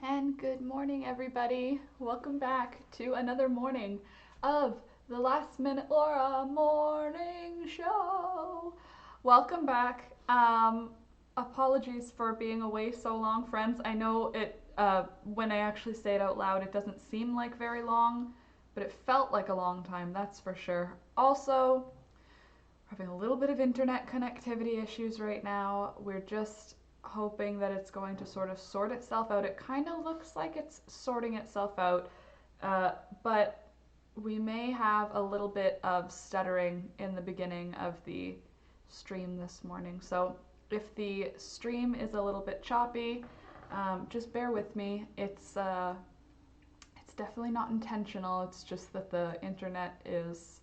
And good morning, everybody. Welcome back to another morning of the Last Minute Laura Morning Show. Welcome back. Apologies for being away so long, friends. I know when I actually say it out loud, it doesn't seem like very long, but it felt like a long time, that's for sure. Also, we're having a little bit of internet connectivity issues right now. We're just hoping that it's going to sort of sort itself out. It kind of looks like it's sorting itself out, but we may have a little bit of stuttering in the beginning of the stream this morning. So if the stream is a little bit choppy, just bear with me. It's definitely not intentional. It's just that the internet is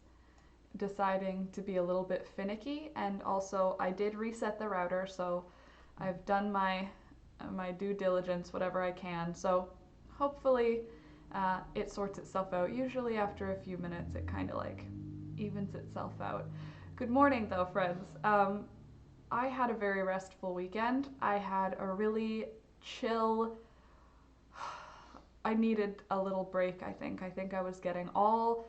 deciding to be a little bit finicky, and also I did reset the router, so I've done my due diligence, whatever I can. So hopefully it sorts itself out. Usually after a few minutes, it kind of like evens itself out. Good morning, though, friends. I had a very restful weekend. I had a really chill. I needed a little break. I think I was getting all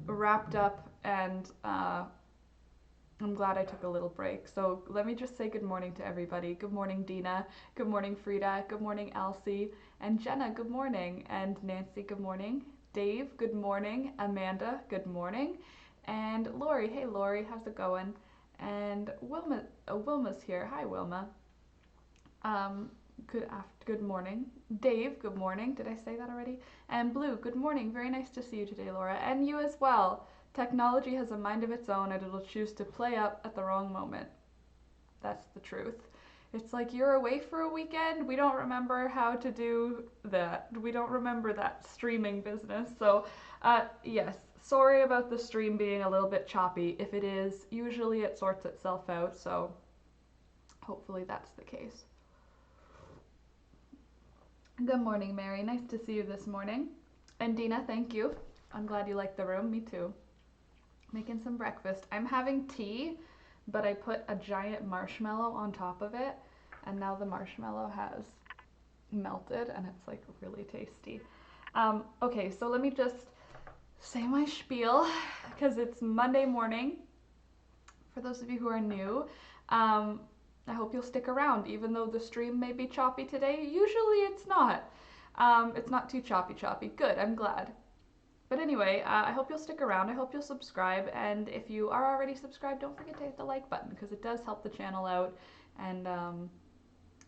wrapped up, and I'm glad I took a little break. So let me just say good morning to everybody. Good morning, Dina. Good morning, Frida. Good morning, Elsie. And Jenna, good morning. And Nancy, good morning. Dave, good morning. Amanda, good morning. And Lori, hey Lori, how's it going? And Wilma's here. Hi, Wilma. Um, good morning. Dave, good morning. Did I say that already? And Blue, good morning. Very nice to see you today, Laura. And you as well. Technology has a mind of its own and it'll choose to play up at the wrong moment. That's the truth. It's like you're away for a weekend. We don't remember how to do that. We don't remember that streaming business. So, yes, sorry about the stream being a little bit choppy. If it is, usually it sorts itself out. So, hopefully that's the case. Good morning, Mary. Nice to see you this morning. And Dina, thank you. I'm glad you like the room. Me too. Making some breakfast. I'm having tea, but I put a giant marshmallow on top of it, and now the marshmallow has melted and it's like really tasty. Okay, so let me just say my spiel because it's Monday morning. For those of you who are new, I hope you'll stick around, even though the stream may be choppy today. Usually it's not. It's not too choppy. Good, I'm glad. But anyway, I hope you'll stick around. I hope you'll subscribe. And if you are already subscribed, don't forget to hit the like button because it does help the channel out. And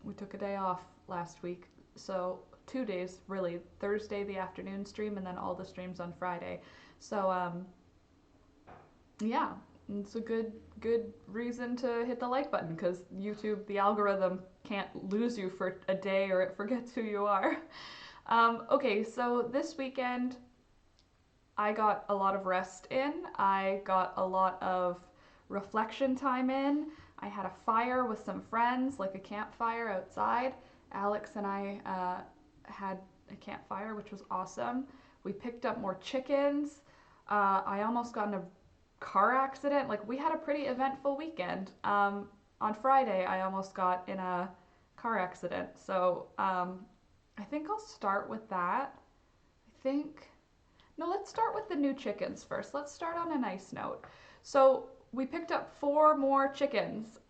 we took a day off last week. So 2 days, really. Thursday, the afternoon stream, and then all the streams on Friday. So yeah, it's a good reason to hit the like button because YouTube, the algorithm can't lose you for a day or it forgets who you are. Okay, so this weekend I got a lot of rest in. I got a lot of reflection time in. I had a fire with some friends, like a campfire outside. Alex and I had a campfire, which was awesome. We picked up more chickens. I almost got in a car accident. Like, we had a pretty eventful weekend. On Friday, I almost got in a car accident. So I think I'll start with that. I think no, let's start with the new chickens first. Let's start on a nice note. So we picked up 4 more chickens.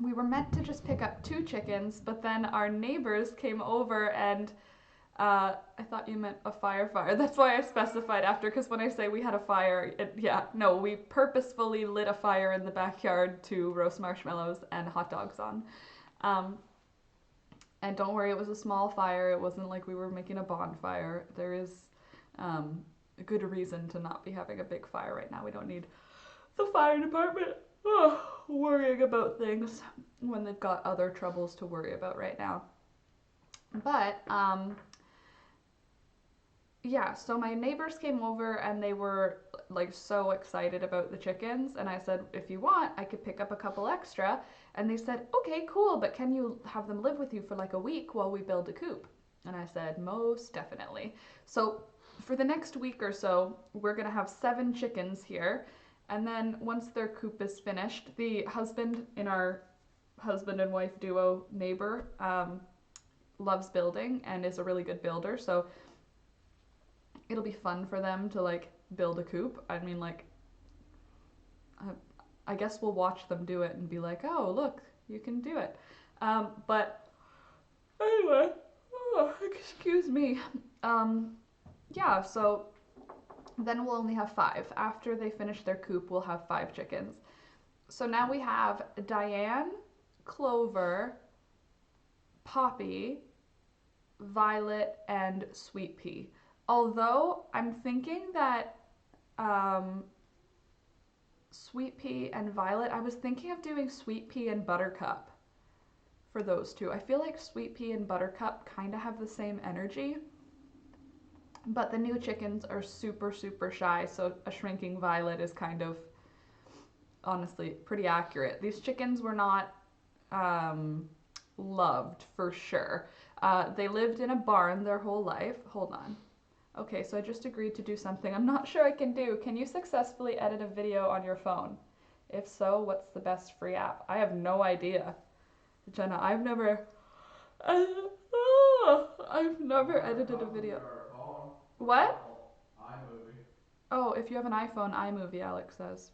We were meant to just pick up 2 chickens, but then our neighbors came over and I thought you meant a fire. That's why I specified after, because when I say we had a fire, no, we purposefully lit a fire in the backyard to roast marshmallows and hot dogs on. Um, and don't worry, it was a small fire. It wasn't like we were making a bonfire. There is a good reason to not be having a big fire right now. We don't need the fire department worrying about things when they've got other troubles to worry about right now. But yeah, so my neighbors came over and they were like so excited about the chickens, and I said, if you want, I could pick up a couple extra. And they said, okay, cool, but can you have them live with you for like a week while we build a coop? And I said, most definitely. So for the next week or so, we're gonna have 7 chickens here. And then once their coop is finished, the husband in our husband and wife duo neighbor, loves building and is a really good builder, so it'll be fun for them to like build a coop. I mean, like, I guess we'll watch them do it and be like, oh, look, you can do it. But anyway, oh, excuse me. Yeah, so then we'll only have 5. After they finish their coop, we'll have 5 chickens. So now we have Diane, Clover, Poppy, Violet, and Sweet Pea. Although I'm thinking that Sweet Pea and Violet, I was thinking of doing Sweet Pea and Buttercup for those two. I feel like Sweet Pea and Buttercup kind of have the same energy, but the new chickens are super, super shy, so a shrinking Violet is kind of, honestly, pretty accurate. These chickens were not loved, for sure. They lived in a barn their whole life. Hold on. Okay, so I just agreed to do something I'm not sure I can do. Can you successfully edit a video on your phone? If so, what's the best free app? I have no idea. Jenna, I've never edited a video. What? Oh, if you have an iPhone, iMovie, Alex says.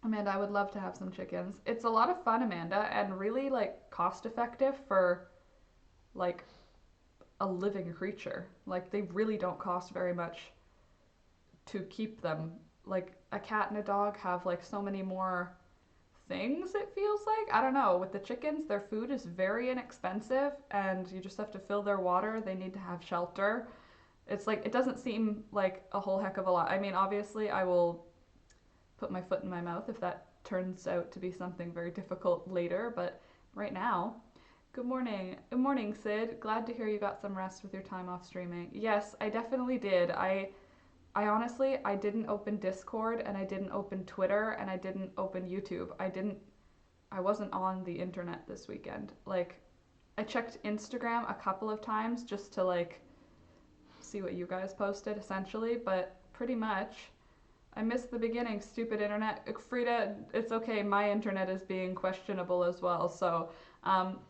Amanda, I would love to have some chickens. It's a lot of fun, Amanda, and really like cost effective for like a living creature. Like, they really don't cost very much to keep them. Like, a cat and a dog have like so many more things, it feels like. I don't know. With the chickens, their food is very inexpensive and you just have to fill their water. They need to have shelter. It's like, it doesn't seem like a whole heck of a lot. I mean, obviously I will put my foot in my mouth if that turns out to be something very difficult later, but right now. Good morning. Good morning, Sid. Glad to hear you got some rest with your time off streaming. Yes, I definitely did. I honestly, I didn't open Discord and I didn't open Twitter and I didn't open YouTube. I wasn't on the internet this weekend. Like, I checked Instagram a couple of times just to like see what you guys posted essentially, but pretty much I missed the beginning, stupid internet. Frida, it's okay, my internet is being questionable as well, so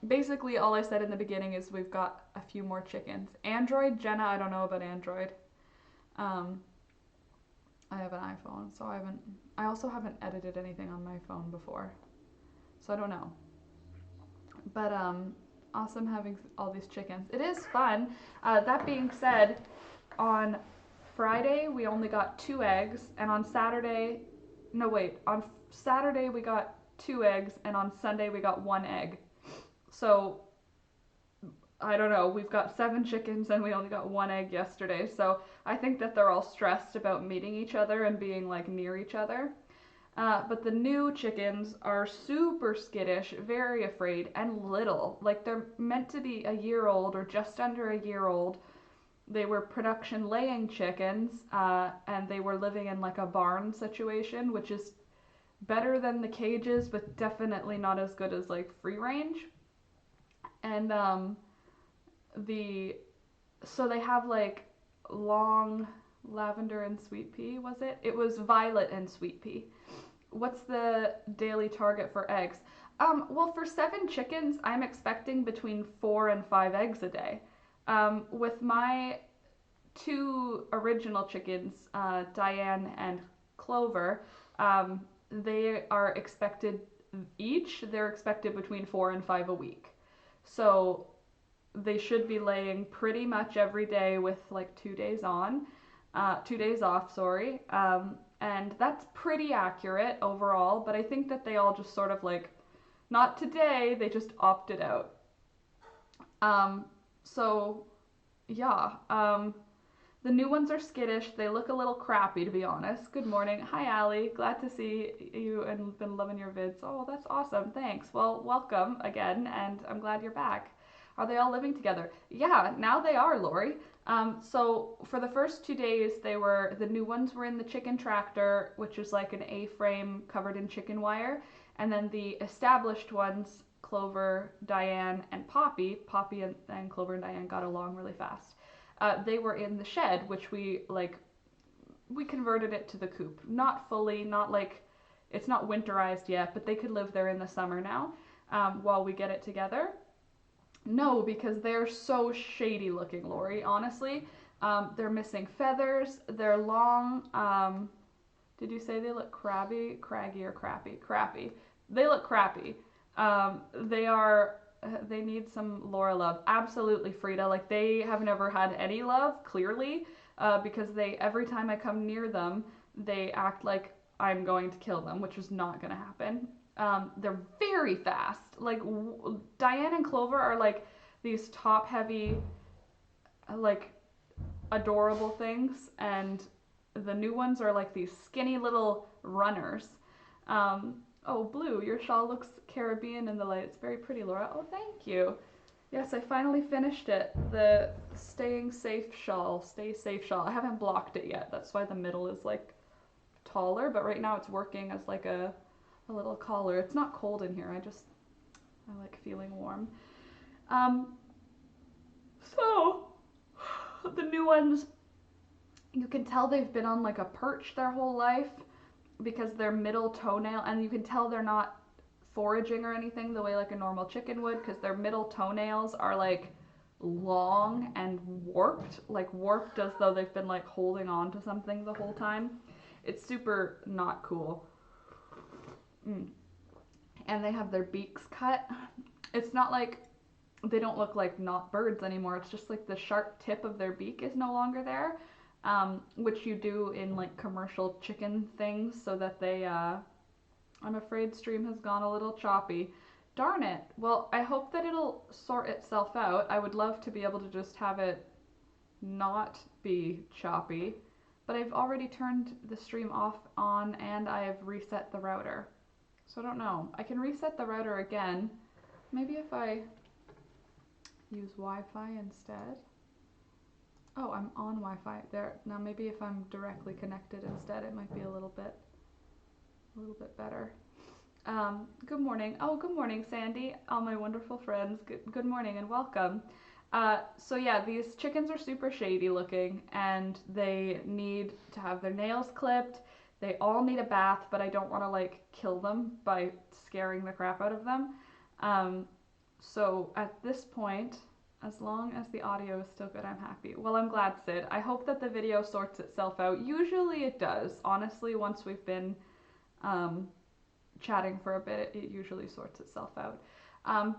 basically all I said in the beginning is we've got a few more chickens. Android, Jenna, I don't know about Android. I have an iPhone, so I also haven't edited anything on my phone before, so I don't know. But awesome having all these chickens. It is fun. That being said, on Friday we only got 2 eggs, and on Saturday, no wait, on Saturday we got 2 eggs, and on Sunday we got 1 egg. So I don't know, we've got 7 chickens and we only got 1 egg yesterday, so I think that they're all stressed about meeting each other and being like near each other. But the new chickens are super skittish, very afraid, and little. Like, they're meant to be a year old or just under a year old. They were production laying chickens, and they were living in like a barn situation, which is better than the cages, but definitely not as good as like free range. And so they have like long lavender and sweet pea, was it? It was violet and sweet pea. What's the daily target for eggs? Well, for 7 chickens, I'm expecting between 4 and 5 eggs a day. With my 2 original chickens, Diane and Clover, they're expected between 4 and 5 a week. So they should be laying pretty much every day with like 2 days on, 2 days off, sorry. And that's pretty accurate overall, but I think that they all just sort of like, not today, they just opted out. So yeah, the new ones are skittish. They look a little crappy, to be honest. Good morning. Hi, Allie. Glad to see you and been loving your vids. Oh, that's awesome. Thanks. Well, welcome again, and I'm glad you're back. Are they all living together? Yeah, now they are, Lori. So for the first 2 days, the new ones were in the chicken tractor, which is like an A-frame covered in chicken wire. And then the established ones, Clover, Diane, and Poppy and Clover and Diane got along really fast. They were in the shed, which we converted it to the coop. Not fully, not like, it's not winterized yet, but they could live there in the summer now, while we get it together. No, because they're so shady looking, Lori, honestly. They're missing feathers, they're long. Did you say they look crabby? Craggy or crappy? Crappy. They look crappy. They are, they need some Laura love. Absolutely, Frida. Like, they have never had any love, clearly, because they, every time I come near them, they act like I'm going to kill them, which is not going to happen. They're very fast. Like, Diane and Clover are like these top heavy, like, adorable things, and the new ones are like these skinny little runners. Oh, Blue, your shawl looks Caribbean in the light. It's very pretty, Laura. Oh, thank you. Yes, I finally finished it. The Staying Safe shawl, Stay Safe shawl. I haven't blocked it yet. That's why the middle is like taller, but right now it's working as like a little collar. It's not cold in here. I like feeling warm. So the new ones, you can tell they've been on like a perch their whole life because their middle toenail, and you can tell they're not foraging or anything the way like a normal chicken would, because their middle toenails are like long and warped, like warped as though they've been like holding on to something the whole time. It's super not cool. And they have their beaks cut. It's not like, they don't look like not birds anymore. It's just like the sharp tip of their beak is no longer there, which you do in like commercial chicken things so that they, I'm afraid stream has gone a little choppy. Darn it. Well, I hope that it'll sort itself out. I would love to be able to just have it not be choppy, but I've already turned the stream off on and I've reset the router. So I don't know. I can reset the router again. Maybe if I use Wi-Fi instead. Oh, I'm on Wi-Fi there. Now maybe if I'm directly connected instead, it might be a little bit better. Good morning. Oh, good morning, Sandy. All my wonderful friends. Good morning and welcome. So yeah, these chickens are super shady looking and they need to have their nails clipped. They all need a bath, but I don't want to like kill them by scaring the crap out of them. So at this point, as long as the audio is still good, I'm happy. Well, I'm glad, Sid. I hope that the video sorts itself out. Usually it does. Honestly, once we've been chatting for a bit, it usually sorts itself out.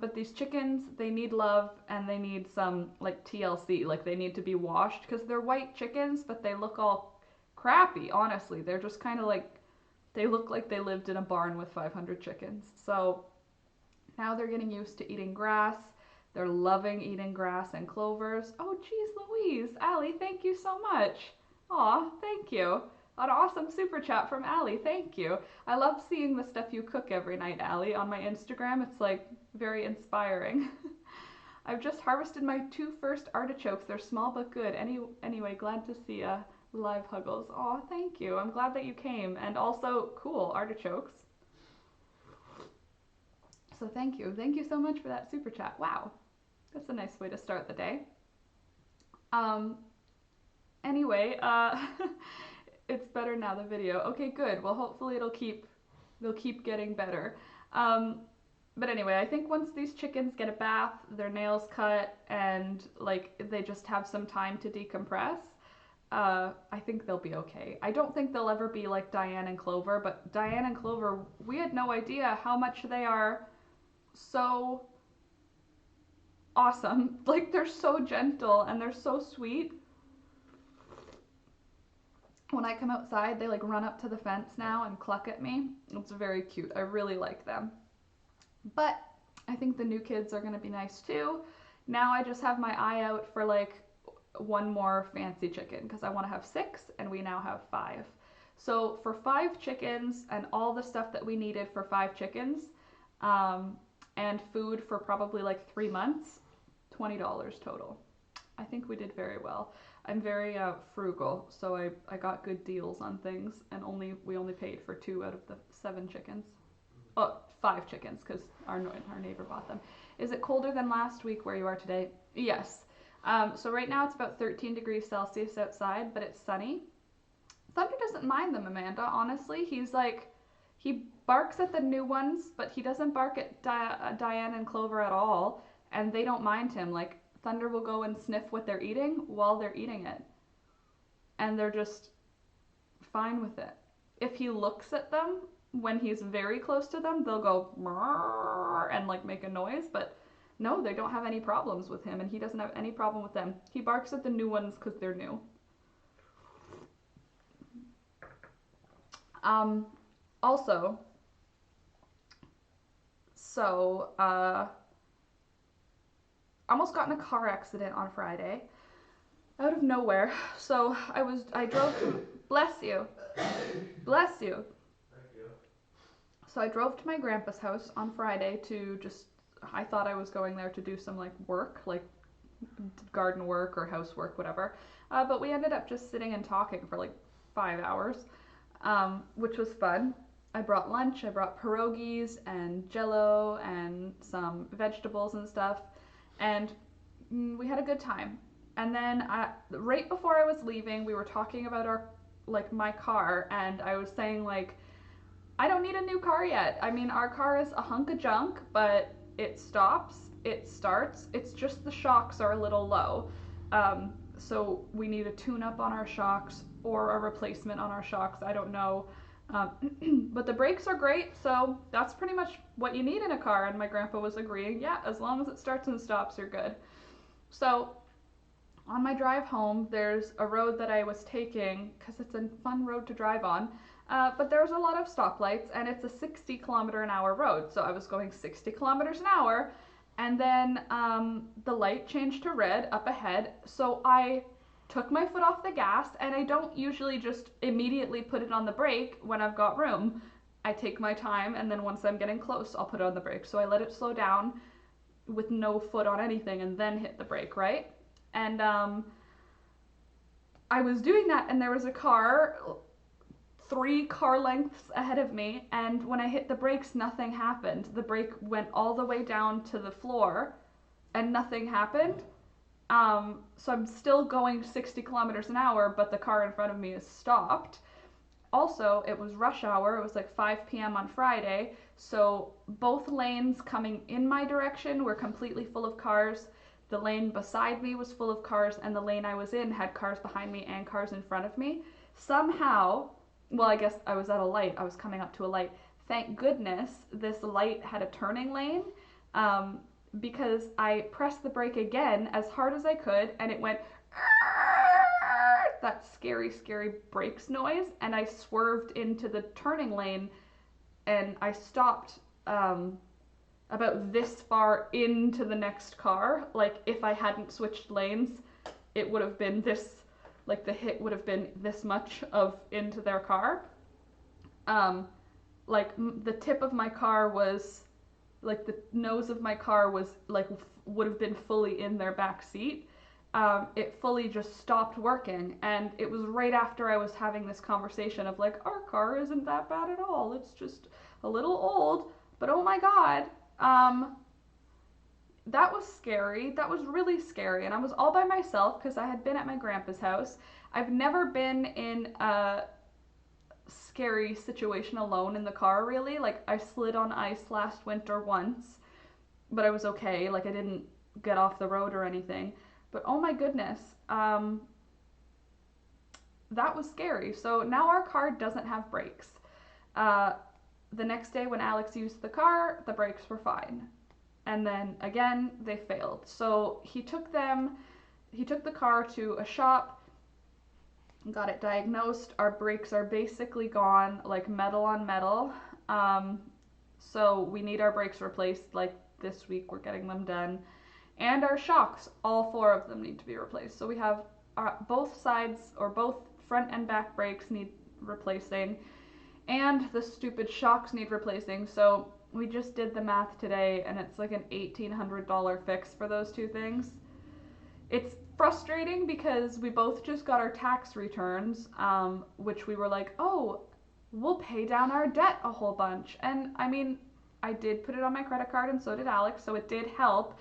But these chickens, they need love and they need some like TLC, like they need to be washed because they're white chickens, but they look all crappy, honestly. They're just kind of like, they look like they lived in a barn with 500 chickens. So now they're getting used to eating grass. They're loving eating grass and clovers. Oh, geez Louise. Allie, thank you so much. Aw, thank you. An awesome super chat from Allie. Thank you. I love seeing the stuff you cook every night, Allie, on my Instagram. It's like very inspiring. I've just harvested my 2 first artichokes. They're small but good. Anyway, glad to see live Huggles. Aw, thank you. I'm glad that you came. And also, cool, artichokes. So thank you. Thank you so much for that super chat. Wow. That's a nice way to start the day. Anyway, it's better now, the video. Okay, good. Well, hopefully they'll keep getting better. But anyway, I think once these chickens get a bath, their nails cut, and like they just have some time to decompress, I think they'll be okay. I don't think they'll ever be like Diane and Clover, but Diane and Clover, we had no idea how much they are so awesome. Like, they're so gentle and they're so sweet. When I come outside, they like run up to the fence now and cluck at me. It's very cute. I really like them. But I think the new kids are going to be nice too. Now I just have my eye out for like one more fancy chicken because I want to have 6 and we now have 5. So for 5 chickens and all the stuff that we needed for 5 chickens, and food for probably like 3 months, $20 total. I think we did very well. I'm very frugal, so I got good deals on things, and we only paid for 2 out of the 7 chickens. Oh, 5 chickens, because our neighbor bought them. Is it colder than last week where you are today? Yes. So right now it's about 13 degrees Celsius outside, but it's sunny. Thunder doesn't mind them, Amanda, honestly. He's like, he barks at the new ones, but he doesn't bark at Diane and Clover at all. and they don't mind him. Like, Thunder will go and sniff what they're eating while they're eating it, and they're just fine with it. If he looks at them when he's very close to them, they'll go and like make a noise, but no, they don't have any problems with him, and he doesn't have any problem with them. He barks at the new ones because they're new. Also, so almost got in a car accident on Friday out of nowhere. So I drove to, bless you. Bless you. Thank you. So I drove to my grandpa's house on Friday to just, I thought I was going there to do some like work, like garden work or housework, whatever. But we ended up just sitting and talking for like 5 hours, which was fun. I brought lunch, I brought pierogies and jello and some vegetables and stuff, and we had a good time. And then right before I was leaving, we were talking about my car, and I was saying like, I don't need a new car yet. I mean, our car is a hunk of junk, but it stops, it starts, it's just the shocks are a little low. So we need a tune-up on our shocks or a replacement on our shocks, I don't know. But the brakes are great, so that's pretty much what you need in a car. And my grandpa was agreeing, yeah, as long as it starts and stops, you're good. So on my drive home, there's a road that I was taking because it's a fun road to drive on. But there's a lot of stoplights, and it's a 60-kilometer-an-hour road. So I was going 60 kilometers an hour, and then the light changed to red up ahead. So I took my foot off the gas, and I don't usually just immediately put it on the brake when I've got room. I take my time, and then once I'm getting close, I'll put it on the brake. So I let it slow down with no foot on anything and then hit the brake, right? And I was doing that, and there was a car 3 car lengths ahead of me, and when I hit the brakes, nothing happened. The brake went all the way down to the floor, and nothing happened. So I'm still going 60 kilometers an hour, but the car in front of me is stopped. Also, it was rush hour. It was like 5 p.m. on Friday, so both lanes coming in my direction were completely full of cars. The lane beside me was full of cars, and the lane I was in had cars behind me and cars in front of me. Somehow, well, I guess I was at a light. I was coming up to a light. Thank goodness this light had a turning lane, because I pressed the brake again as hard as I could, and it went that scary, scary brakes noise, and I swerved into the turning lane, and I stopped about this far into the next car. Like, if I hadn't switched lanes, it would have been this, like the hit would have been this much of into their car. Like the tip of my car was, like the nose of my car was like, would have been fully in their back seat. It fully just stopped working, and it was right after I was having this conversation of like, our car isn't that bad at all, it's just a little old, but oh my god. That was scary. That was really scary, and I was all by myself because I had been at my grandpa's house. I've never been in a scary situation alone in the car, really. Like, I slid on ice last winter once, but I was okay. Like, I didn't get off the road or anything. But oh my goodness, that was scary. So now our car doesn't have brakes. The next day when Alex used the car, the brakes were fine. And then again, they failed. So he took the car to a shop, got it diagnosed. Our brakes are basically gone, like metal on metal. So we need our brakes replaced, like this week we're getting them done. And our shocks, all 4 of them need to be replaced. So we have both sides, or both front and back brakes need replacing, and the stupid shocks need replacing. So we just did the math today, and it's like an $1,800 fix for those 2 things. It's frustrating because we both just got our tax returns, which we were like, oh, we'll pay down our debt a whole bunch. And I mean, I did put it on my credit card, and so did Alex, so it did help.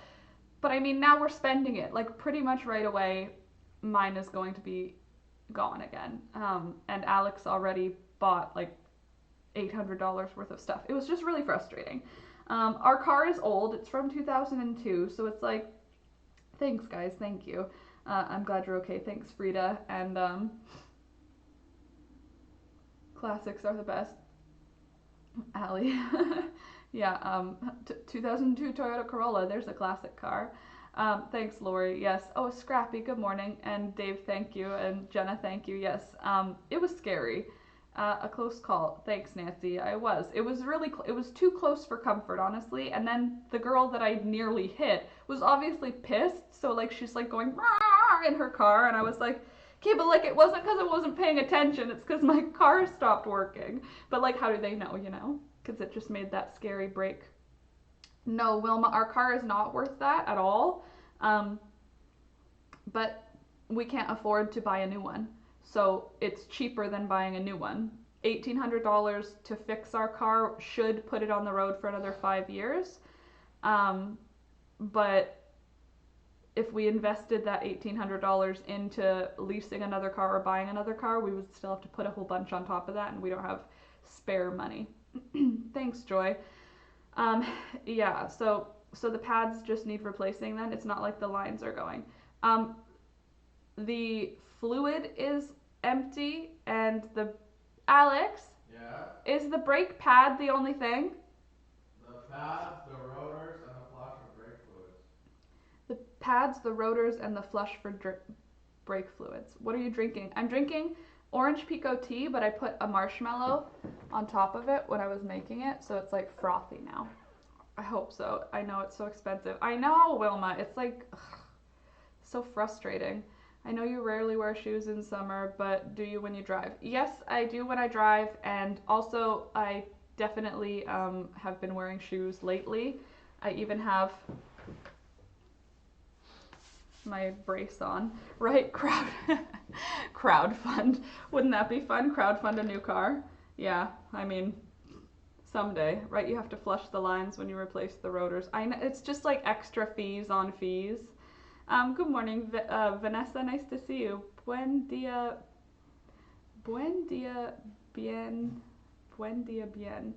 But I mean, now we're spending it, like pretty much right away. Mine is going to be gone again. And Alex already bought like $800 worth of stuff. It was just really frustrating. Our car is old. It's from 2002, so it's like, thanks guys, thank you. I'm glad you're okay. Thanks, Frida. And classics are the best. Allie. Yeah, 2002 Toyota Corolla. There's a classic car. Thanks, Lori. Yes. Oh, Scrappy, good morning. And Dave, thank you. And Jenna, thank you. Yes. It was scary. A close call. Thanks, Nancy. It was really, it was too close for comfort, honestly. And then the girl that I nearly hit was obviously pissed. So, like, she's like going in her car. And I was like, okay, but like, it wasn't because I wasn't paying attention. It's because my car stopped working. But like, how do they know, you know? Because it just made that scary break. No, Wilma, our car is not worth that at all. But we can't afford to buy a new one. So it's cheaper than buying a new one. $1,800 to fix our car should put it on the road for another 5 years. But if we invested that $1,800 into leasing another car or buying another car, we would still have to put a whole bunch on top of that, and we don't have spare money. Thanks, Joy. Yeah, so the pads just need replacing then. It's not like the lines are going. The fluid is empty, and Alex? Yeah? Is the brake pad the only thing? The pads, the rotors, and the flush for brake fluids. The pads, the rotors, and the flush for brake fluids. What are you drinking? I'm drinking orange pico tea, but I put a marshmallow on top of it when I was making it, so it's like frothy now. I hope so. I know it's so expensive. I know, Wilma. It's like, ugh, so frustrating. I know you rarely wear shoes in summer, but do you when you drive? Yes, I do when I drive, and also I definitely have been wearing shoes lately. I even have my brace on, right? Crowdfund. Wouldn't that be fun? Crowdfund a new car? Yeah, I mean, someday, right? You have to flush the lines when you replace the rotors. I know, it's just like extra fees on fees. Good morning, Vanessa. Nice to see you. Buen dia bien. Buen dia bien.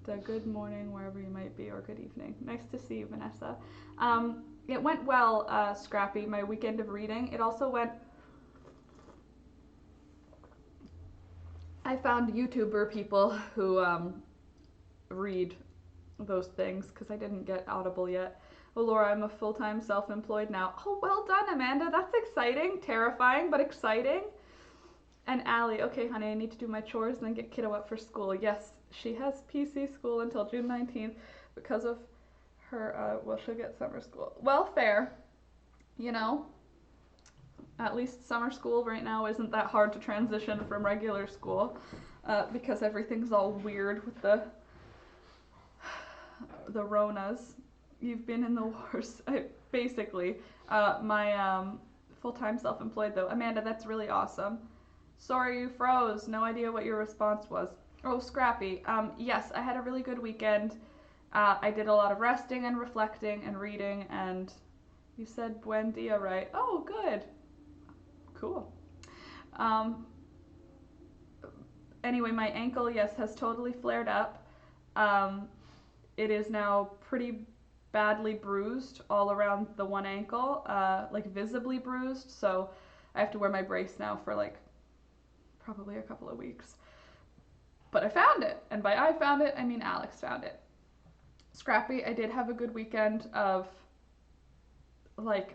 Good morning, wherever you might be, or good evening. Nice to see you, Vanessa. It went well, Scrappy, my weekend of reading. It also went... I found YouTuber people who read those things, because I didn't get Audible yet. Oh, Laura, I'm a full-time self-employed now. Oh, well done, Amanda. That's exciting. Terrifying, but exciting. And Allie, okay, honey, I need to do my chores and then get kiddo up for school. Yes, she has PC school until June 19th because of her, well, she'll get summer school. Well, fair. You know, at least summer school right now isn't that hard to transition from regular school because everything's all weird with the Ronas. You've been in the wars, basically. My full-time self-employed though. Amanda, that's really awesome. Sorry you froze. No idea what your response was. Oh, Scrappy. Yes, I had a really good weekend. I did a lot of resting and reflecting and reading, and you said buen dia, right? Oh, good. Cool. Anyway, my ankle, yes, has totally flared up. It is now pretty badly bruised all around the one ankle, like visibly bruised, so I have to wear my brace now for like probably a couple of weeks. But I found it, and by I found it, I mean Alex found it. Scrappy, I did have a good weekend of like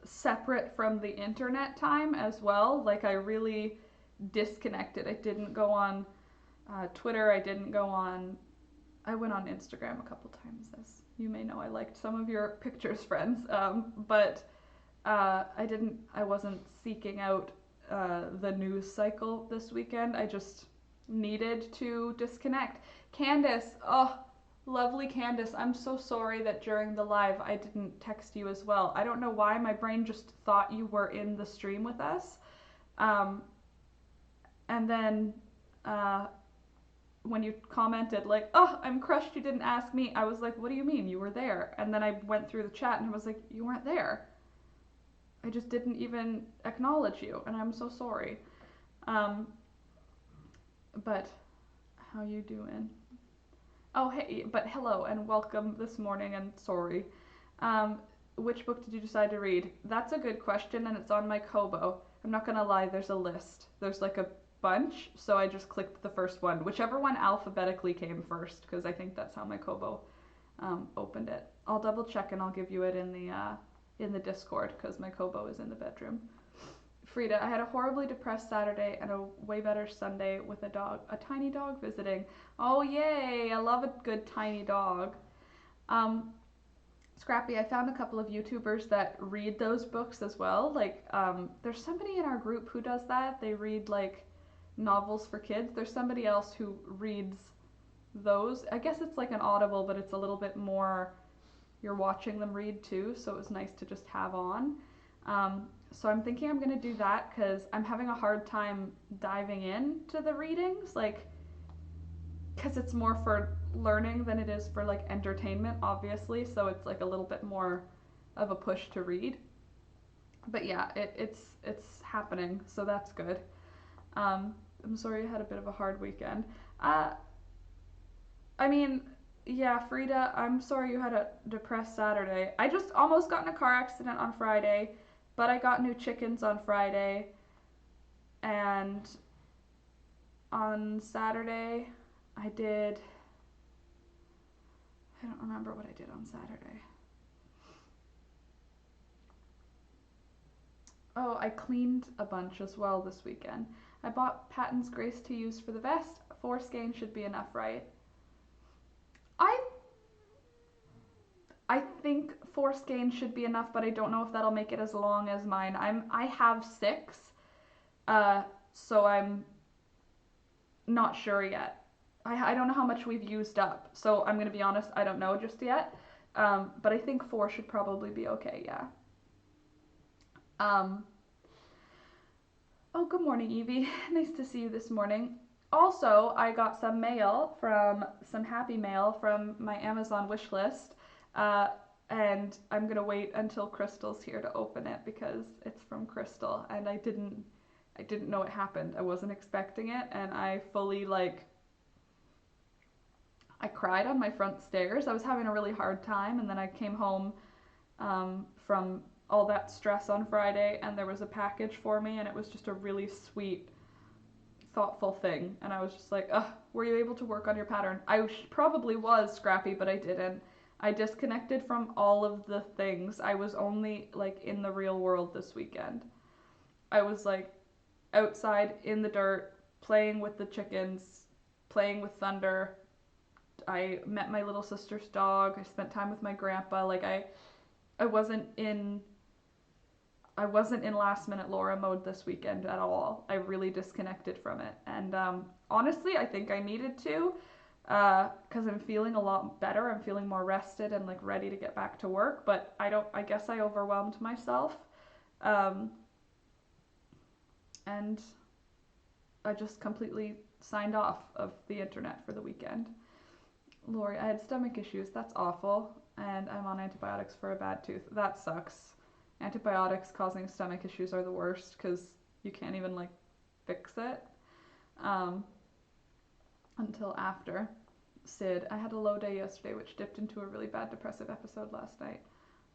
separate from the internet time as well. Like I really disconnected. I didn't go on Twitter, I went on Instagram a couple times, as you may know. I liked some of your pictures, friends, but I wasn't seeking out the news cycle this weekend. I just needed to disconnect. Candace, oh, lovely Candace, I'm so sorry that during the live I didn't text you as well. I don't know why, my brain just thought you were in the stream with us. And then when you commented like, oh, I'm crushed you didn't ask me, I was like, what do you mean? You were there. And then I went through the chat and I was like, you weren't there. I just didn't even acknowledge you, and I'm so sorry. But how you doing? Oh, hey, but hello and welcome this morning and sorry. Um, which book did you decide to read? That's a good question and it's on my Kobo. I'm not gonna lie, there's a list. There's like a bunch, so I just clicked the first one. Whichever one alphabetically came first, because I think that's how my Kobo opened it. I'll double check and I'll give you it in the Discord because my Kobo is in the bedroom. Frida, I had a horribly depressed Saturday and a way better Sunday with a tiny dog visiting. Oh yay! I love a good tiny dog. Um, Scrappy, I found a couple of YouTubers that read those books as well. Like, there's somebody in our group who does that. They read like novels for kids. There's somebody else who reads those. I guess it's like an Audible, but it's a little bit more. You're watching them read too, so it was nice to just have on. So I'm thinking I'm gonna do that because I'm having a hard time diving into the readings, like, because it's more for learning than it is for like entertainment, obviously. So it's like a little bit more of a push to read. But yeah, it's happening, so that's good. I'm sorry you had a bit of a hard weekend. Uh, I mean, yeah, Frida, I'm sorry you had a depressed Saturday. I just almost got in a car accident on Friday, but I got new chickens on Friday, and on Saturday I don't remember what I did on Saturday. Oh, I cleaned a bunch as well this weekend. I bought Patton's Grace to use for the vest. 4 skein should be enough, right? I I think 4 skein should be enough, but I don't know if that'll make it as long as mine. I have 6, uh, so I'm not sure yet. I don't know how much we've used up, so I'm gonna be honest, I don't know just yet. But I think 4 should probably be okay, yeah. Um, oh, good morning, Evie. Nice to see you this morning. Also, I got some happy mail from my Amazon wish list. Uh, and I'm gonna wait until Crystal's here to open it because it's from Crystal and I didn't know it happened. I wasn't expecting it and I fully I cried on my front stairs. I was having a really hard time and then I came home from all that stress on Friday and there was a package for me and it was just a really sweet thoughtful thing and I was just like, ugh, were you able to work on your pattern? Probably was, Scrappy, but I didn't. I disconnected from all of the things. I was only like in the real world this weekend. I was like outside in the dirt, playing with the chickens, playing with Thunder. I met my little sister's dog. I spent time with my grandpa. Like I wasn't in I wasn't in last minute Laura mode this weekend at all. I really disconnected from it. And honestly, I think I needed to because I'm feeling a lot better. I'm feeling more rested and like ready to get back to work. But I guess I overwhelmed myself. Um, and I just completely signed off of the internet for the weekend. Lori, I had stomach issues. That's awful. And I'm on antibiotics for a bad tooth. That sucks. Antibiotics causing stomach issues are the worst because you can't even like fix it um, until after. Sid, I had a low day yesterday which dipped into a really bad depressive episode last night.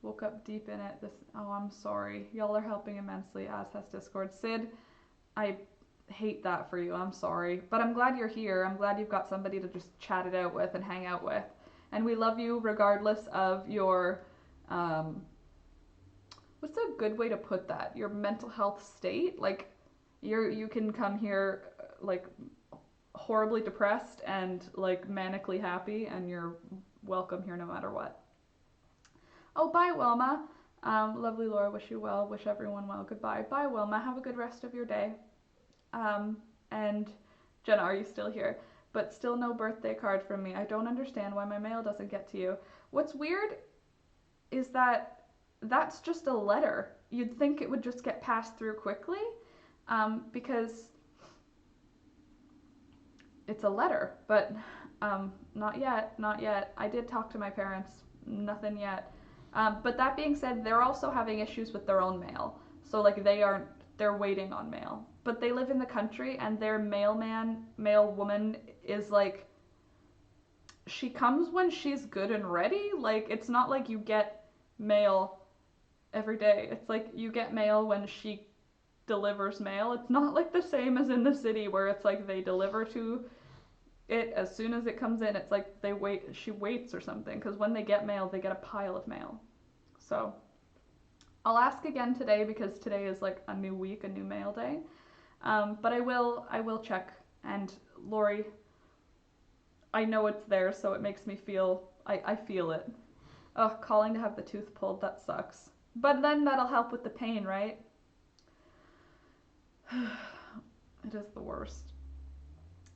Woke up deep in it. Oh, I'm sorry. Y'all are helping immensely, as has Discord. Sid, I hate that for you. I'm sorry. But I'm glad you're here. I'm glad you've got somebody to just chat it out with and hang out with. And we love you regardless of your what's a good way to put that? Your mental health state? Like you can come here like horribly depressed and like manically happy and you're welcome here no matter what. Oh, bye Wilma. Lovely Laura, wish you well, wish everyone well. Goodbye. Bye Wilma, have a good rest of your day. And Jenna, are you still here? But still no birthday card from me. I don't understand why my mail doesn't get to you. What's weird is that that's just a letter. You'd think it would just get passed through quickly because it's a letter, but not yet, not yet. I did talk to my parents, nothing yet. But that being said, they're also having issues with their own mail. So like they're waiting on mail. But they live in the country and their mailwoman is like she comes when she's good and ready. Like, it's not like you get mail every day. It's like you get mail when she delivers mail. It's not like the same as in the city where it's like they deliver to it as soon as it comes in. It's like she waits or something, because when they get mail, they get a pile of mail. So I'll ask again today, because today is like a new week, a new mail day. But I will check. And Lori, I know it's there, so it makes me feel, I feel it. Oh, calling to have the tooth pulled, that sucks. But then that'll help with the pain, right? It is the worst.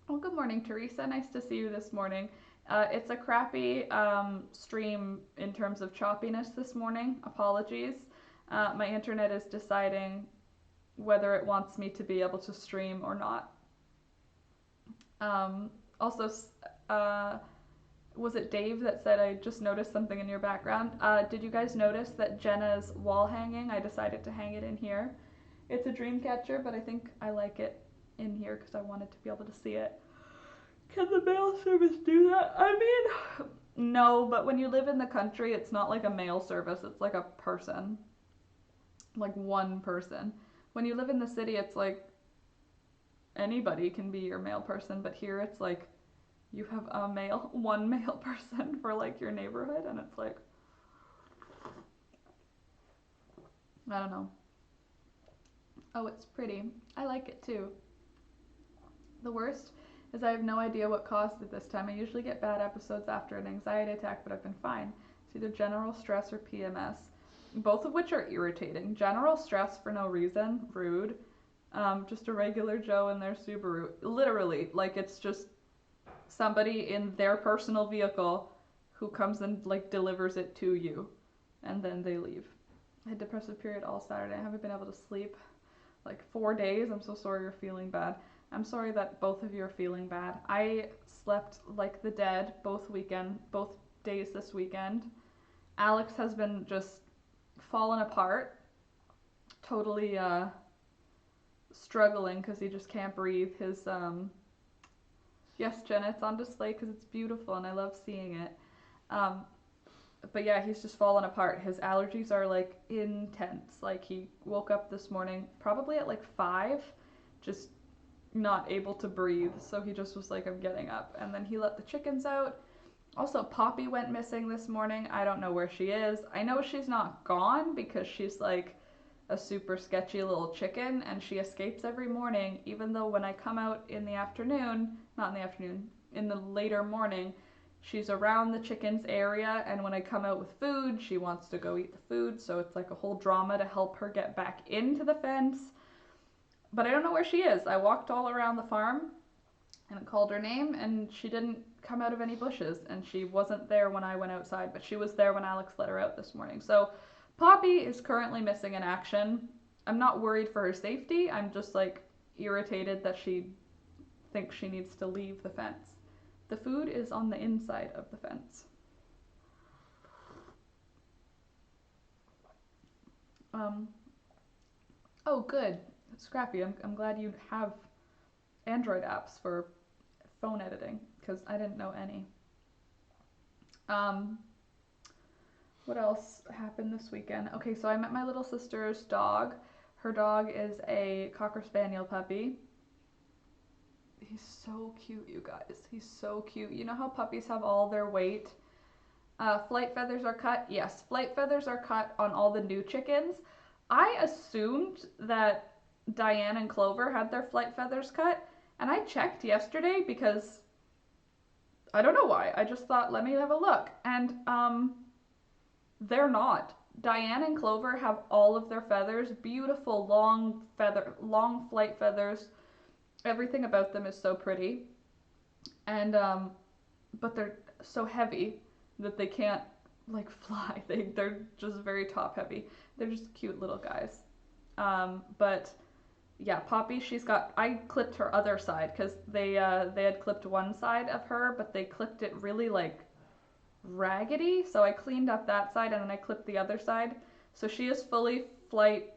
Well, good morning, Teresa. Nice to see you this morning. It's a crappy stream in terms of choppiness this morning. Apologies. My internet is deciding whether it wants me to be able to stream or not. Also, was it Dave that said, I just noticed something in your background? Did you guys notice that Jenna's wall hanging, I decided to hang it in here? It's a dream catcher, but I think I like it in here because I wanted to be able to see it. Can the mail service do that? I mean, no, but when you live in the country, it's not like a mail service, it's like a person. Like one person. When you live in the city, it's like anybody can be your mail person, but here it's like you have one mail person for like your neighborhood, and it's like, I don't know. Oh, it's pretty. I like it too. The worst is I have no idea what caused it this time. I usually get bad episodes after an anxiety attack, but I've been fine. It's either general stress or PMS, both of which are irritating. General stress for no reason, rude. Just a regular Joe in their Subaru. Literally, like it's just somebody in their personal vehicle who comes and like delivers it to you, and then they leave. I had depressive period all Saturday. I haven't been able to sleep like 4 days. I'm so sorry you're feeling bad. I'm sorry that both of you are feeling bad. I slept like the dead both days this weekend. Alex has been just fallen apart, totally struggling because he just can't breathe. His yes, Jenna, it's on display because it's beautiful and I love seeing it. But yeah, he's just fallen apart. His allergies are like intense. Like he woke up this morning probably at like 5, just not able to breathe. So he just was like, I'm getting up. And then he let the chickens out. Also, Poppy went missing this morning. I don't know where she is. I know she's not gone because she's like a super sketchy little chicken and she escapes every morning, even though when I come out in the afternoon, not in the afternoon, in the later morning, she's around the chickens area, and when I come out with food, she wants to go eat the food, so it's like a whole drama to help her get back into the fence. But I don't know where she is. I walked all around the farm and called her name, and she didn't come out of any bushes, and she wasn't there when I went outside, but she was there when Alex let her out this morning. So Poppy is currently missing in action. I'm not worried for her safety. I'm just like irritated that she thinks she needs to leave the fence. The food is on the inside of the fence. Oh, good. Scrappy, I'm glad you have Android apps for phone editing, because I didn't know any. What else happened this weekend? Okay, so I met my little sister's dog. Her dog is a Cocker Spaniel puppy. He's so cute, you guys. He's so cute. You know how puppies have all their weight? Flight feathers are cut? Yes, flight feathers are cut on all the new chickens. I assumed that Diane and Clover had their flight feathers cut, and I checked yesterday because I don't know why. I just thought, let me have a look. And they're not. Diane and Clover have all of their feathers, beautiful long flight feathers. Everything about them is so pretty. And but they're so heavy that they can't like fly. They're just very top heavy. They're just cute little guys. But yeah, Poppy, I clipped her other side because they had clipped one side of her, but they clipped it really like raggedy. So I cleaned up that side and then I clipped the other side. So she is fully flight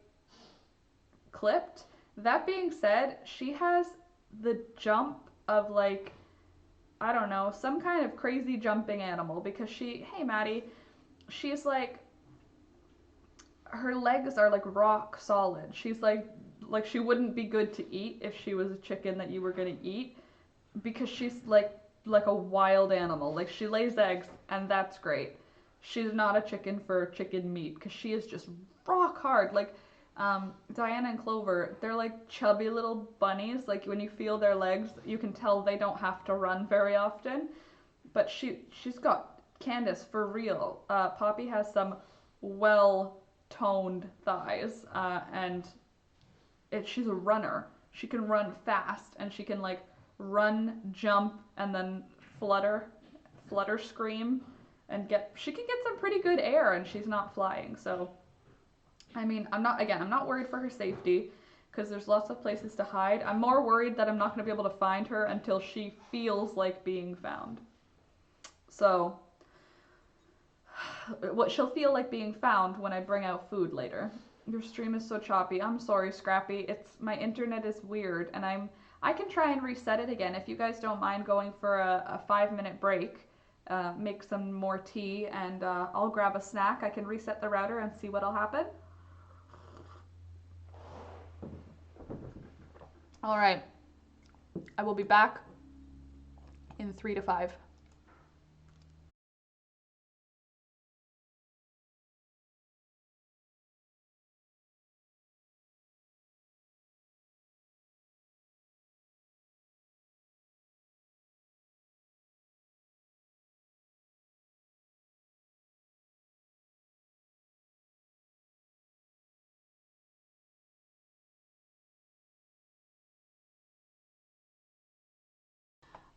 clipped. That being said, she has the jump of like I don't know, some kind of crazy jumping animal because hey Maddie, she's like, her legs are like rock solid. She's like she wouldn't be good to eat if she was a chicken that you were gonna eat because she's like a wild animal. Like she lays eggs and that's great. She's not a chicken for chicken meat because she is just rock hard. Like Diana and Clover, they're like chubby little bunnies. Like when you feel their legs, you can tell they don't have to run very often. But she's got Candace for real. Poppy has some well toned thighs, and she's a runner. She can run fast, and she can like run, jump, and then flutter, scream, and she can get some pretty good air, and she's not flying. So, I mean, I'm not worried for her safety because there's lots of places to hide. I'm more worried that I'm not going to be able to find her until she feels like being found. So, what she'll feel like being found when I bring out food later. Your stream is so choppy. I'm sorry, Scrappy. My internet is weird, and I can try and reset it again if you guys don't mind going for a 5-minute break. Make some more tea, and I'll grab a snack. I can reset the router and see what'll happen. All right. I will be back in 3 to 5.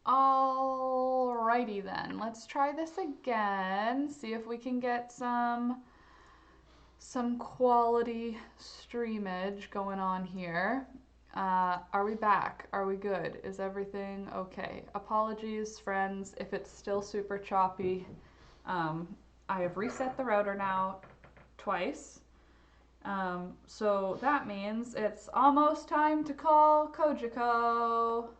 Alrighty then, let's try this again. See if we can get some quality streamage going on here. Are we back? Are we good? Is everything okay? Apologies, friends, if it's still super choppy. I have reset the router now twice. So that means it's almost time to call Kojiko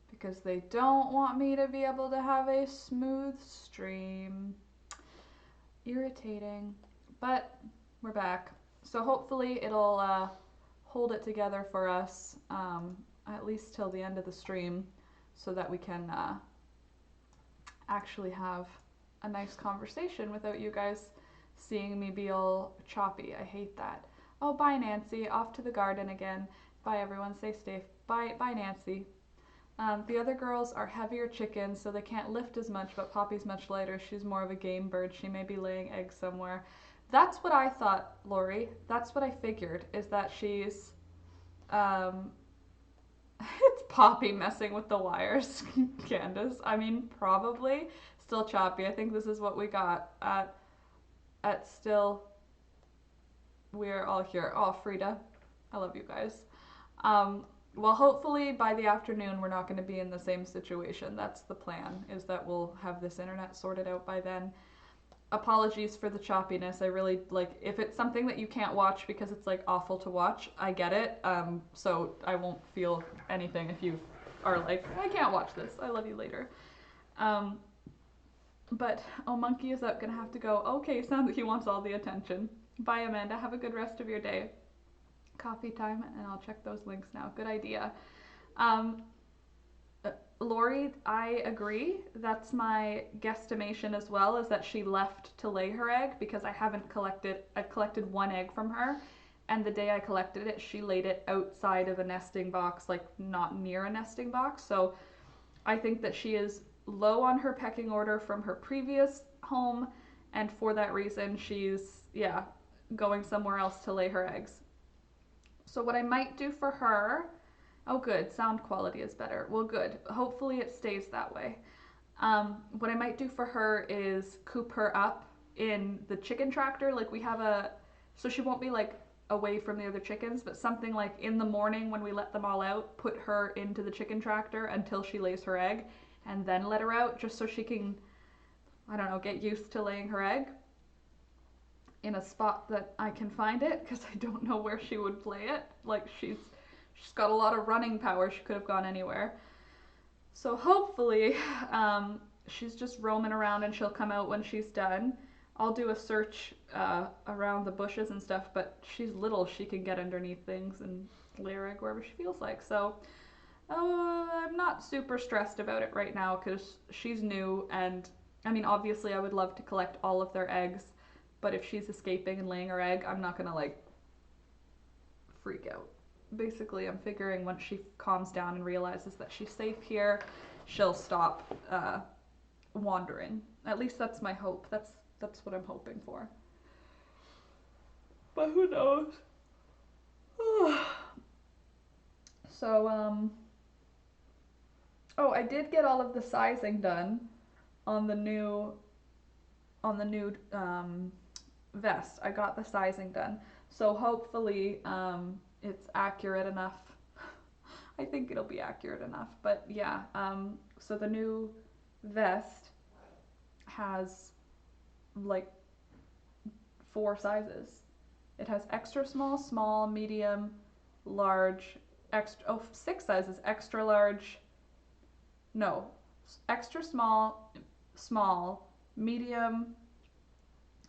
because they don't want me to be able to have a smooth stream. Irritating, but we're back. So hopefully it'll hold it together for us at least till the end of the stream so that we can actually have a nice conversation without you guys seeing me be all choppy. I hate that. Oh, bye Nancy. Off to the garden again. Bye everyone. Stay safe. Bye, Nancy. The other girls are heavier chickens, so they can't lift as much, but Poppy's much lighter. She's more of a game bird. She may be laying eggs somewhere. That's what I thought, Lori. That's what I figured, is that she's... it's Poppy messing with the wires, Candace. I mean, probably. Still choppy. I think this is what we got at still... We're all here. Oh, Frida. I love you guys. Well, hopefully by the afternoon we're not going to be in the same situation. That's the plan, is that we'll have this internet sorted out by then. Apologies for the choppiness. I really, if it's something that you can't watch because it's, awful to watch, I get it. So I won't feel anything if you are like, I can't watch this. I love you later. But, oh, Monkey is up. Gonna have to go. Okay, sounds like he wants all the attention. Bye, Amanda. Have a good rest of your day. Coffee time, and I'll check those links now. Good idea. Lori, I agree. That's my guesstimation as well, is that she left to lay her egg because I've collected one egg from her, and the day I collected it, she laid it outside of a nesting box, not near a nesting box. So I think that she is low on her pecking order from her previous home, and for that reason, she's, going somewhere else to lay her eggs. So what I might do for her, oh good, sound quality is better. Well good, hopefully it stays that way. What I might do for her is coop her up in the chicken tractor. We have so she won't be away from the other chickens, but something like in the morning when we let them all out, put her into the chicken tractor until she lays her egg and then let her out just so she can, I don't know, get used to laying her egg in a spot that I can find it, because I don't know where she would lay it. She's got a lot of running power. She could have gone anywhere. So hopefully, she's just roaming around and she'll come out when she's done. I'll do a search around the bushes and stuff, but she's little. She can get underneath things and lay her egg wherever she feels like. So I'm not super stressed about it right now because she's new. And I mean, obviously, I would love to collect all of their eggs, but if she's escaping and laying her egg, I'm not going to like freak out. Basically, I'm figuring once she calms down and realizes that she's safe here, she'll stop wandering. At least that's my hope. That's what I'm hoping for. But who knows? So oh, I did get all of the sizing done on the new vest. I got the sizing done. So hopefully it's accurate enough. I think it'll be accurate enough. But yeah, so the new vest has like 4 sizes. It has extra small, small, medium, large, extra, oh, 6 sizes, extra large, no, extra small, small, medium,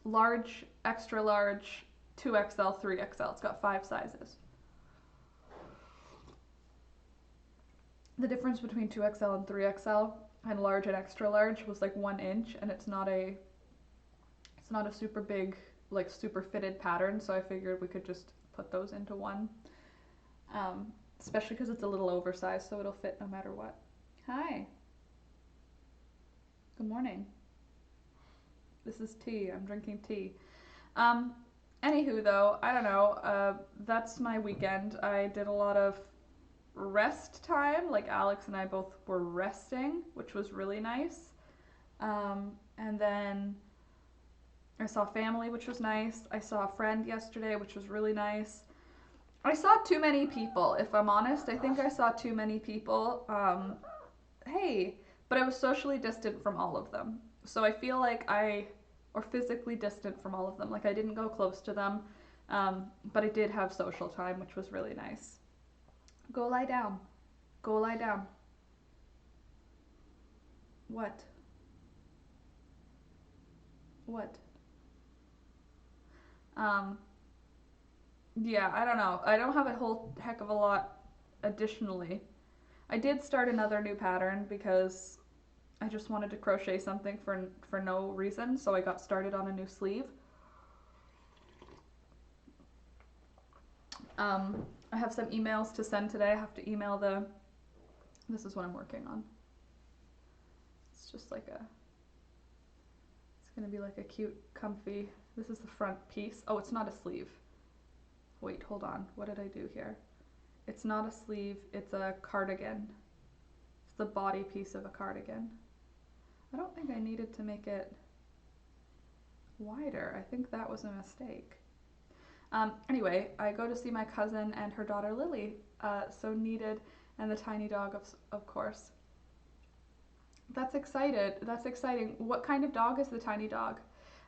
large, extra large, 2XL, 3XL. It's got 5 sizes. The difference between 2XL and 3XL and large and extra large was like 1 inch, and it's not a super big, like super fitted pattern, so I figured we could just put those into one. Especially because it's a little oversized, so it'll fit no matter what. Hi. Good morning. This is tea. I'm drinking tea. Um, Anywho, though, I don't know. That's my weekend. I did a lot of rest time. Like Alex and I both were resting, which was really nice. And then I saw family, which was nice. I saw a friend yesterday, which was really nice. I saw too many people, if I'm honest. I think I saw too many people. Hey, but I was socially distant from all of them. So I feel like or physically distant from all of them. Like I didn't go close to them, but I did have social time, which was really nice. Go lie down. Go lie down. What? What? Um, yeah, I don't know. I don't have a whole heck of a lot additionally. I did start another new pattern because I just wanted to crochet something for no reason, so I got started on a new sleeve. I have some emails to send today. I have to email this is what I'm working on. It's just like it's gonna be like a cute, comfy, this is the front piece. Oh, it's not a sleeve. Wait, hold on. What did I do here? It's not a sleeve, it's a cardigan. It's the body piece of a cardigan. I don't think I needed to make it wider. I think that was a mistake. Anyway, I go to see my cousin and her daughter Lily, so needed, and the tiny dog, of course. That's excited. That's exciting. What kind of dog is the tiny dog?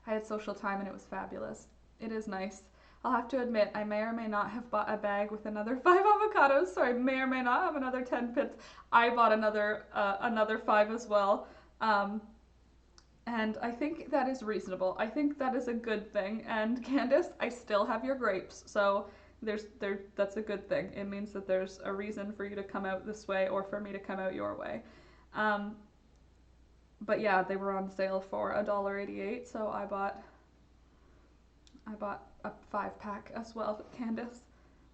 I had social time and it was fabulous. It is nice. I'll have to admit, I may or may not have bought a bag with another 5 avocados, so I may or may not have another 10 pits. I bought another 5 as well. And I think that is reasonable. I think that is a good thing. And Candace, I still have your grapes, so that's a good thing. It means that there's a reason for you to come out this way or for me to come out your way. But yeah, they were on sale for $1.88, so I bought a 5 pack as well, Candace.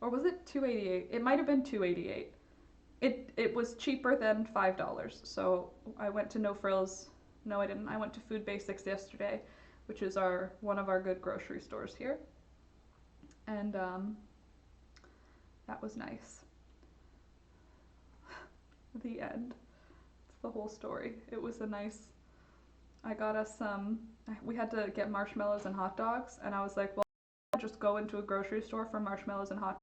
Or was it $2.88? It might have been $2.88. It was cheaper than $5, so I went to No Frills. No, I didn't. I went to Food Basics yesterday, which is one of our good grocery stores here, and that was nice. The end. It's the whole story. It was a nice. I got us some. We had to get marshmallows and hot dogs, and I was like, well, I'll just go into a grocery store for marshmallows and hot.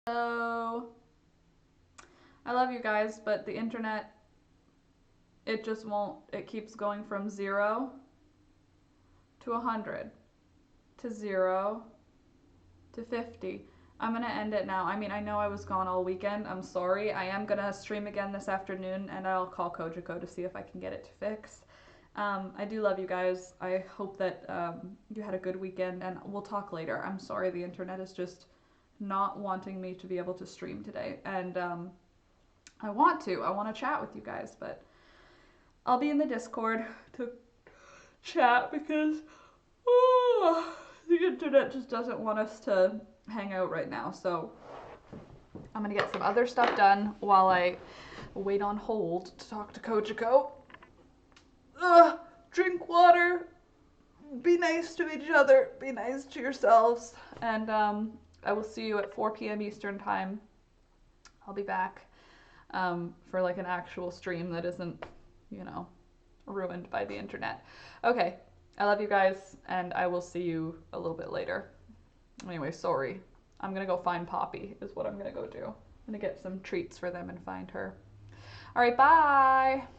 So I love you guys, but the internet, it just won't, it keeps going from 0 to 100 to 0 to 50. I'm gonna end it now. I mean, I know I was gone all weekend. I'm sorry. I am gonna stream again this afternoon, and I'll call Kojiko to see if I can get it to fix. I do love you guys. I hope that you had a good weekend, and we'll talk later. I'm sorry the internet is just not wanting me to be able to stream today, and I want to chat with you guys, but I'll be in the Discord to chat because the internet just doesn't want us to hang out right now. So I'm gonna get some other stuff done while I wait on hold to talk to Kojiko. Drink water, be nice to each other, be nice to yourselves, and I will see you at 4 p.m. Eastern time. I'll be back for like an actual stream that isn't, you know, ruined by the internet. Okay, I love you guys, and I will see you a little bit later. Anyway, sorry. I'm gonna go find Poppy is what I'm gonna go do. I'm gonna get some treats for them and find her. All right, bye.